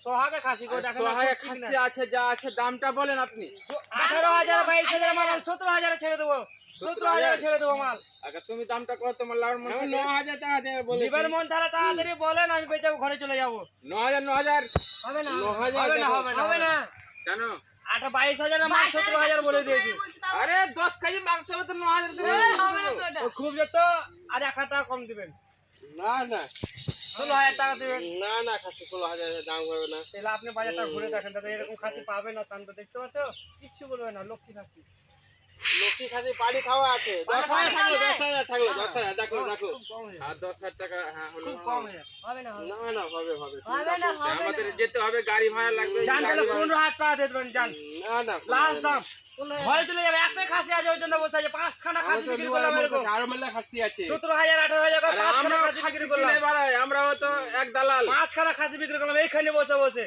সোহাগে খাসি গো দেখেন সোহাগে খাসি আছে যা আছে দামটা বলেন আপনি 18,000 22,000 মাল 17,000 ছেড়ে দেবো 17,000 ছেড়ে দেবো মাল আগে তুমি দামটা কত তোমার লাউর মন 9000 টাকা দেবে বলেছি লিভার মন তাহলে তাড়াতাড়ি বলেন আমি বেচাবো ঘরে চলে যাবো 9000 হবে না 9000 হবে না কেন 22,000 মাল 17,000 বলে দিয়েছি আরে 10 কেজি মাংস হলে তো 9000 দেবে খুব যত আর 1,000 টাকা কম দিবেন না না 16,000 টাকা দিবেন না না খাসি 16000 দাম হবে না তাহলে আপনি বাজারটা ঘুরে দেখেন দাদা এরকম খাসি পাবেন না শান্ত দেখতে পাচ্ছ কিচ্ছু বলবে না লক্ষ্মী খাসি লক্ষ্মী খাসি বাড়ি খাওয়া আছে 10000 থাকলো 10000 দেখো দেখো আর 10000 টাকা হ্যাঁ হলো খুব কম হয়ে হবে না না না হবে আমাদের যেতে হবে গাড়ি ভাড়া লাগবে জান তাহলে 15,000 টাকা দিয়ে দেবেন জান না না লাস্ট দাম ঘরে চলে যাবে একটাই খাসি আছে ওই জন্য বসে আছে 5 খানা খাসি বিক্রি করলাম এরকম আরো মেলা খাসি আছে 17,000 18,000 করে 5 খানা খাসি বিক্রি করলাম আমরাও তো এক দালাল 5 খানা খাসি বিক্রি করলাম এইখানে বসে বসে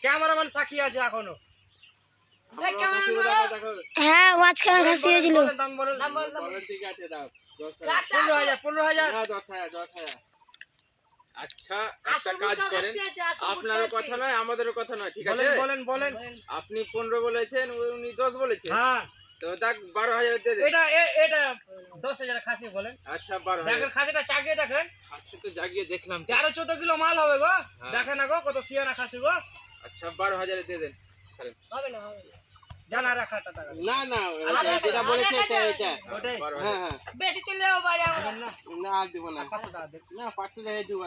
ক্যামেরাম্যান সাক্ষী আছে এখনো হ্যাঁ মাঝখানে খাসি হয়েছিল দাম বলেন ঠিক আছে দাও 15,000 না 10000 আচ্ছা একটা কাজ করেন আপনারও কথা নয় আমাদেরও কথা নয় ঠিক আছে বলেন বলেন আপনি 15 বলেছেন উনি 10 বলেছেন হ্যাঁ তো দেখ 12000 দিয়ে দেন এটা 10,000 খাসি বলেন আচ্ছা 12000 দেখেন খাসিটা চাগিয়ে দেখেন খাসি তো জাগিয়ে দেখলাম 13-14 কিলো মাল হবে গো দেখেন না গো কত সিয়ানা খাসি গো আচ্ছা 12000 দিয়ে দেন হবে না জানা রাখা টাকা না না যেটা বলেছে এটা ওটাই হ্যাঁ হ্যাঁ বেশি চলেও বাড়ি আমার না না দিব না 500 টাকা দেন না 500 টাকা দিব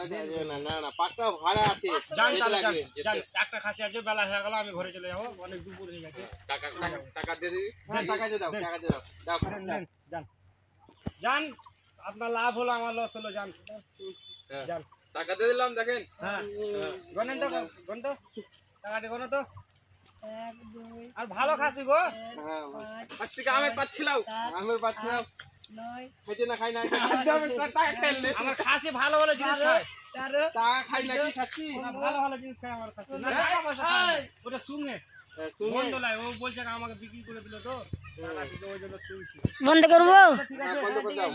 না না না 500 ভাড়া আছে জান জান একটা খাসি আছে বেলা হয়ে গেল আমি ঘরে চলে যাব অনেক দুপুর হয়ে গেছে টাকা দিয়ে দিবি হ্যাঁ টাকা দিয়ে দাও দাও জান জান আপনার লাভ হলো আমার লস হলো জান জান টাকা দিয়ে দিলাম দেখেন হ্যাঁ গনেন তো টাকা দিয়ে গনো তো 1 2 আর ভালো খাসি গো হ্যাঁ খাসি কা আমের পাত খিলাও আমের পাত খিলাও 9 খাইছে না খাই না টাকা খাইলে আমার খাসি ভালো ভালো জিনিস খায় টাকা খাই না কি খাসি ভালো ভালো জিনিস খায় আমার খাসি না ওটা শুনে বন্ধ লাই ও বলছে আমাকে বিক্রি করে দিল তো টাকা দিতে ওই জন্য শুনছি বন্ধ করবো ঠিক আছে বন্ধ করে দাও